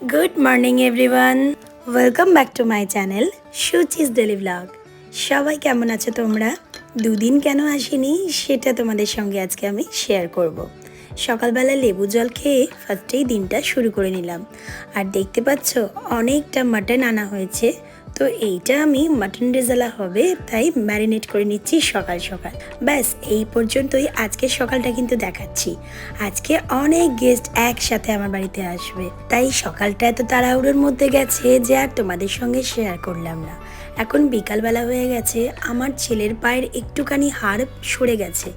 Good morning everyone. Welcome back to my channel Shuchi's Daily Vlog. সবাই কেমন আছো তোমরা? দুদিন কেন আসিনি সেটা তোমাদের সঙ্গে আজকে আমি শেয়ার করব। সকালবেলা লেবু জল খেয়ে ফার্স্টেই দিনটা শুরু করে নিলাম। আর দেখতে পাচ্ছ অনেকটা মাটন আনা হয়েছে। তো এইটা আমি মাটন রেজালা হবে তাই ম্যারিনেট করে নিচ্ছি সকাল সকাল। ব্যাস এই পর্যন্তই আজকের সকালটা কিন্তু দেখাচ্ছি। আজকে অনেক গেস্ট একসাথে আমার বাড়িতে আসবে, তাই সকালটা এত তাড়াহুড়োর মধ্যে গেছে যে আর তোমাদের সঙ্গে শেয়ার করলাম না। এখন বিকালবেলা হয়ে গেছে, আমার ছেলের পায়ের একটুখানি হাড় সরে গেছে,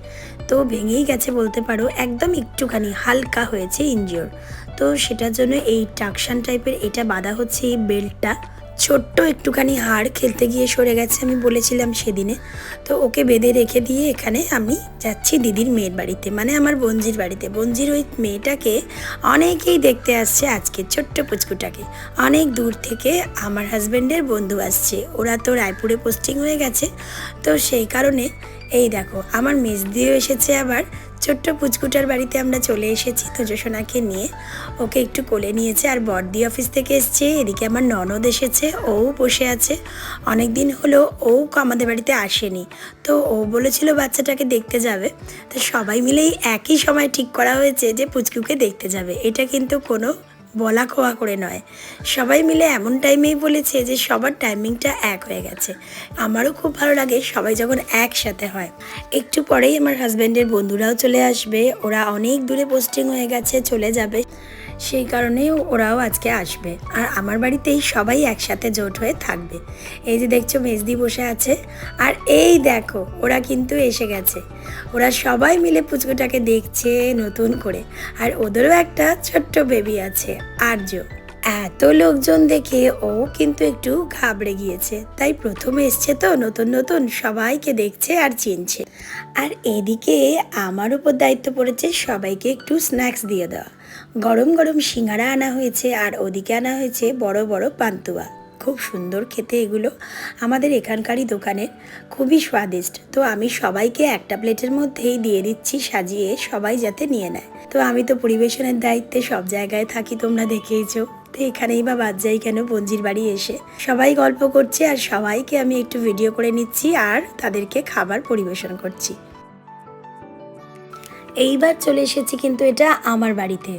তো ভেঙেই গেছে বলতে পারো, একদম একটুখানি হালকা হয়েছে ইনজিওর। তো সেটার জন্য এই টাকশান টাইপের এটা বাঁধা হচ্ছে, এই বেল্টটা ছোট্ট একটুখানি হাড় খেলতে গিয়ে সরে গেছে, আমি বলেছিলাম সেদিনে। তো ওকে বেঁধে রেখে দিয়ে এখানে আমি যাচ্ছি দিদির মেয়ের বাড়িতে, মানে আমার বোনজির বাড়িতে। বোনজির ওই মেয়েটাকে অনেকেই দেখতে আসছে আজকে, ছোট্ট পুচকুটাকে অনেক দূর থেকে আমার হাজব্যান্ডের বন্ধু আসছে। ওরা তো রায়পুরে পোস্টিং হয়ে গেছে, তো সেই কারণে এই দেখো আমার মেজদিও এসেছে। আবার ছোট্ট পুচকুটার বাড়িতে আমরা চলে এসেছি তোজসোনাকে নিয়ে, ওকে একটু কোলে নিয়েছে। আর বড়দি অফিস থেকে এসছে, এদিকে আমার ননদ এসেছে, ও বসে আছে। অনেক দিন হলো ও আমাদের বাড়িতে আসেনি, তো ও বলেছিল বাচ্চাটাকে দেখতে যাবে। তো সবাই মিলেই একই সময় ঠিক করা হয়েছে যে পুচকুকে দেখতে যাবে। এটা কিন্তু কোনো বলা কোয়া করে নয়, সবাই মিলে এমন টাইমেই বলেছে যে সবার টাইমিংটা এক হয়ে গেছে। আমারও খুব ভালো লাগে সবাই যখন একসাথে হয়। একটু পরেই আমার হাজব্যান্ডের বন্ধুরাও চলে আসবে, ওরা অনেক দূরে পোস্টিং হয়ে গেছে, চলে যাবে, সেই কারণেও ওরাও আজকে আসবে। আর আমার বাড়িতেই সবাই একসাথে জোট হয়ে থাকবে। এই যে দেখছো মেজদি বসে আছে, আর এই দেখো ওরা কিন্তু এসে গেছে। ওরা সবাই মিলে পুচকুটাকে দেখছে নতুন করে। আর ওদেরও একটা ছোট্ট বেবি আছে আর্য। এত লোকজন দেখে ও কিন্তু একটু ঘাবড়ে গিয়েছে, তাই প্রথমে এসছে তো নতুন নতুন, সবাইকে দেখছে আর চিনছে। আর এদিকে আমার উপর দায়িত্ব পড়েছে সবাইকে একটু স্ন্যাক্স দিয়ে দেওয়া। গরম গরম সিঙ্গারা আনা হয়েছে, আর ওদিকে আনা হয়েছে বড় বড় পান্তুয়া। খুব সুন্দর খেতে এগুলো, আমাদের এখানকারই দোকানের, খুবই স্বাদিষ্ট। তো আমি সবাইকে একটা প্লেটের মধ্যেই দিয়ে দিচ্ছি সাজিয়ে, সবাই যাতে নিয়ে নেয়। তো আমি তো পরিবেশনের দায়িত্বে সব জায়গায় থাকি, তোমরা দেখেইছো। তো এখানেই বা বাদ যাই কেন, বঞ্জির বাড়ি এসে সবাই গল্প করছে আর সবাইকে আমি একটু ভিডিও করে নিচ্ছি আর তাদেরকে খাবার পরিবেশন করছি। এইবার চলে এসেছি কিন্তু এটা আমার বাড়িতে।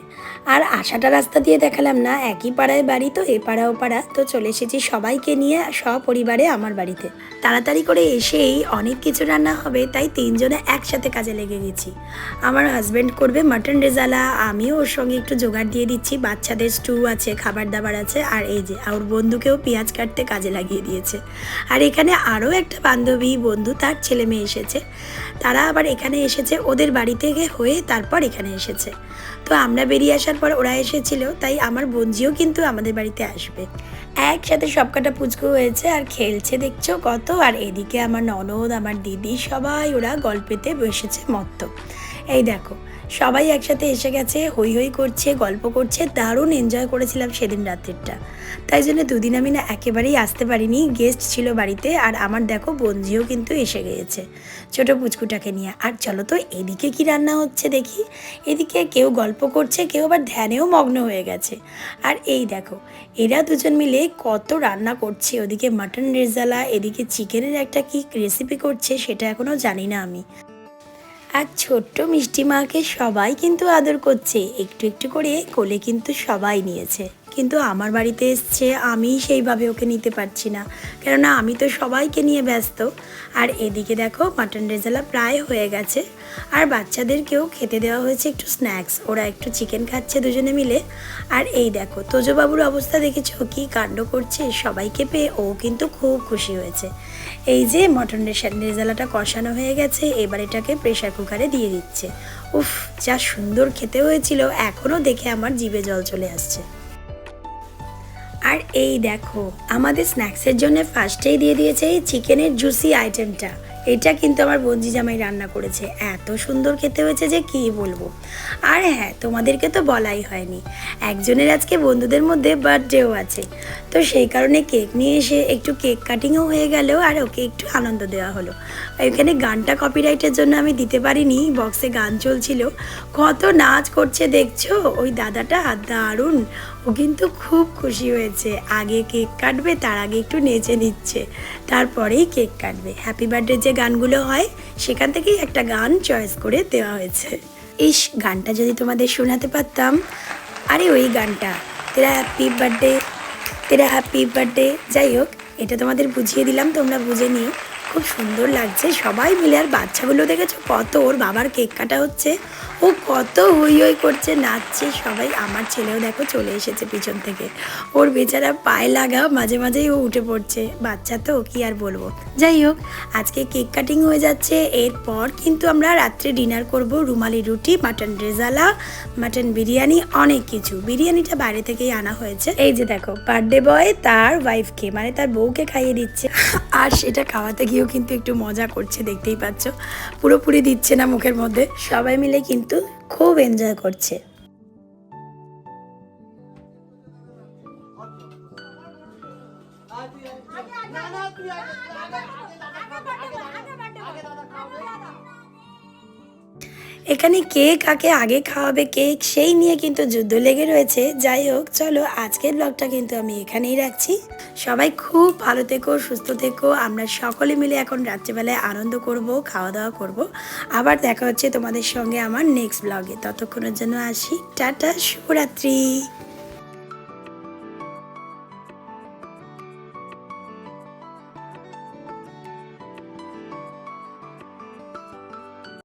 আর আসাটা রাস্তা দিয়ে দেখালাম না, একই পাড়ায় বাড়ি, তো এ পাড়া ও পাড়া। তো চলে এসেছি সবাইকে নিয়ে সপরিবারে আমার বাড়িতে। তাড়াতাড়ি করে এসেই অনেক কিছু রান্না হবে, তাই তিনজনে একসাথে কাজে লেগে গেছি। আমার হাজব্যান্ড করবে মাটন রেজালা, আমিও ওর সঙ্গে একটু জোগাড় দিয়ে দিচ্ছি। বাচ্চাদের স্টু আছে, খাবার দাবার আছে। আর এই যে ওর বন্ধুকেও পেঁয়াজ কাটতে কাজে লাগিয়ে দিয়েছে। আর এখানে আরও একটা বান্ধবী বন্ধু, তার ছেলে মেয়ে এসেছে, তারা আবার এখানে এসেছে, ওদের বাড়ি থেকে হয়ে তারপর এখানে এসেছে। তো আমরা বেরিয়ে আসার পর ওরা এসেছিল, তাই আমার বোনজিও কিন্তু আমাদের বাড়িতে আসবে। একসাথে সবকটা পুচকু হয়েছে আর খেলছে দেখছো কত। আর এদিকে আমার ননদ, আমার দিদি, সবাই ওরা গল্পেতে বসেছে মত্ত। এই দেখো সবাই একসাথে এসে গেছে, হই হই করছে, গল্প করছে। দারুণ এনজয় করেছিলাম সেদিন রাত্রিটা। তাই জন্য দুদিন আমি না একেবারেই আসতে পারিনি, গেস্ট ছিল বাড়িতে। আর আমার দেখো বোনজিও কিন্তু এসে গিয়েছে ছোটো পুচকুটাকে নিয়ে। আর চলো তো এদিকে কি রান্না হচ্ছে দেখি। এদিকে কেউ গল্প করছে, কেউ আবার ধ্যানেও মগ্ন হয়ে গেছে। আর এই দেখো এরা দুজন মিলে কত রান্না করছে, ওদিকে মাটন রেজালা, এদিকে চিকেনের একটা কি রেসিপি করছে সেটা এখনও জানি না আমি। আর ছোট্ট মিষ্টি মাকে সবাই কিন্তু আদর করছে, একটু একটু করে কোলে কিন্তু সবাই নিয়েছে। কিন্তু আমার বাড়িতে এসছে, আমি সেইভাবে ওকে নিতে পারছি না, কেননা আমি তো সবাইকে নিয়ে ব্যস্ত। আর এদিকে দেখো মাটন রেজালা প্রায় হয়ে গেছে। আর বাচ্চাদেরকেও খেতে দেওয়া হয়েছে একটু স্ন্যাক্স, ওরা একটু চিকেন খাচ্ছে দুজনে মিলে। আর এই দেখো তোজবাবুর অবস্থা দেখেছো কি কাণ্ড করছে, সবাইকে পেয়ে ও কিন্তু খুব খুশি হয়েছে। এই যে মটন রেজালাটা কষানো হয়ে গেছে, এবার এটাকে প্রেশার কুকারে দিয়ে দিচ্ছে। উফ, যা সুন্দর খেতে হয়েছিল, এখনও দেখে আমার জিভে জল চলে আসছে। আর এই দেখো আমাদের স্ন্যাক্সের জন্য ফার্স্টেই দিয়ে দিয়েছে এই চিকেনের জুসি আইটেমটা। এটা কিন্তু আমার বঞ্জি জামাই রান্না করেছে, এত সুন্দর খেতে হয়েছে যে কী বলবো। আর হ্যাঁ, তোমাদেরকে তো বলাই হয়নি, একজনের আজকে বন্ধুদের মধ্যে বার্থডেও আছে। তো সেই কারণে কেক নিয়ে এসে একটু কেক কাটিংও হয়ে গেল, আর ওকে একটু আনন্দ দেওয়া হলো। এখানে গানটা কপিরাইটের জন্য আমি দিতে পারিনি, বক্সে গান চলছিল, কত নাচ করছে দেখছো ওই দাদাটা, দারুণ। ও কিন্তু খুব খুশি হয়েছে। আগে কেক কাটবে, তার আগে একটু নেচে নিচ্ছে, তারপরেই কেক কাটবে। হ্যাপি বার্থডে যে গানগুলো হয় সেখান থেকেই একটা গান চয়েস করে দেওয়া হয়েছে। ইস, গানটা যদি তোমাদের শোনাতে পারতাম। আরে ওই গানটা, তেরা হ্যাপি বার্থডে, তেরা হ্যাপি বার্থডে। যাই হোক, এটা তোমাদের বুঝিয়ে দিলাম, তোমরা বুঝে নিও। খুব সুন্দর লাগছে সবাই মিলে। আর বাচ্চাগুলো দেখেছো কত, ওর বাবার কেক কাটা হচ্ছে, ও কত হই হই করছে, নাচছে সবাই। আমার ছেলেও দেখো চলে এসেছে পিছন থেকে, ওর বেচারা পায়ে লাগা, মাঝে মাঝেই ও উঠে পড়ছে। বাচ্চা তো, কি আর বলবো। যাই হোক, আজকে কেক কাটিং হয়ে যাচ্ছে। এরপর কিন্তু আমরা রাত্রে ডিনার করব। রুমালি রুটি, মাটন রেজালা, মাটন বিরিয়ানি, অনেক কিছু। বিরিয়ানিটা বাইরে থেকেই আনা হয়েছে। এই যে দেখো, বার্থডে বয় তার ওয়াইফকে, মানে তার বউকে খাইয়ে দিচ্ছে। আর সেটা খাওয়াতে গিয়েও কিন্তু একটু মজা করছে, দেখতেই পাচ্ছ। পুরোপুরি দিচ্ছে না মুখের মধ্যে। সবাই মিলে কিন্তু খুব এনজয় করছে। এখানে কে কাকে আগে খাওয়াবে কেক, সেই নিয়ে কিন্তু যুদ্ধ লেগে রয়েছে। যাই হোক, চলো আজকের ব্লগটা কিন্তু আমি এখানেই রাখছি। সবাই খুব ভালো থেকো, সুস্থ থেকো। আমরা সকলে মিলে এখন রাত্রিবেলায় আনন্দ করব, খাওয়া দাওয়া করব। আবার দেখা হচ্ছে তোমাদের সঙ্গে আমার নেক্সট ব্লগে। ততক্ষণের জন্য আসি, টাটা, শুভরাত্রি।